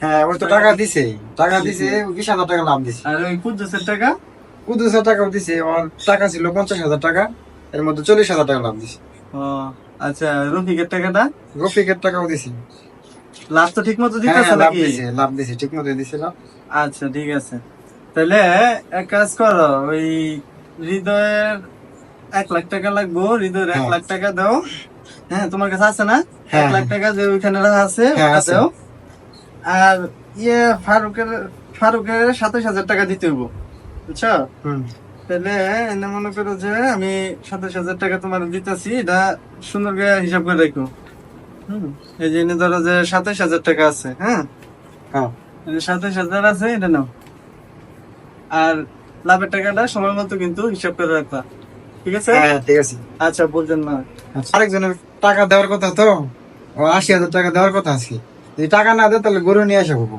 হ্যাঁ ওই তো টাকা দিছে 20,000 টাকা লাভ দিছে। আর ওই কুদ্দুসের টাকা? কুদ্দুসের টাকাও দিছে, ওর টাকা ছিল 50,000 টাকা, এর মধ্যে 40,000 টাকা লাভ দিছে। ও আচ্ছা, রফিকের টাকাটা? রফিকের টাকাও দিছে। লাভ তো ঠিক মতো হ্যাঁ দিতেছে হ্যাঁ, লাভ নাকি? দিছে, লাভ দিছে, ঠিক মতো দিছে লাভ। আচ্ছা ঠিক আছে, তাহলে এক কাজ করো, ওই হৃদয়ের 1 লাখ টাকা লাগবো, হৃদয়ের এক হ্যাঁ লাখ টাকা দাও। হ্যাঁ তোমার কাছে আছে না? হ্যাঁ 1 লাখ টাকা যে ওইখানে রাখা আছে হ্যাঁ, ওটা আছে। দাও। আর ইয়ে ফারুকের ফারুকের 27,000 টাকা দিতে হইব, বুঝছো? হুম। তাহলে এনে মনে করো যে আমি 27,000 টাকা তোমার দিতেছি, এটা সুন্দর করে হিসাব করে রাখো। হম, এই যে এনে ধরো যে 27,000 টাকা আছে, হ্যাঁ হ্যাঁ 27,000 আছে, এটা নাও। আর লাভের টাকাটা সময় মতো কিন্তু হিসাব করে রাখবা, ঠিক আছে? হ্যাঁ, ঠিক আছে। আচ্ছা বলছেন না। আচ্ছা, আরেকজনের টাকা দেওয়ার কথা তো, ও 80,000 টাকা দেওয়ার কথা আছে, যদি টাকা না দেয় তাহলে গরু নিয়ে আসা হবো।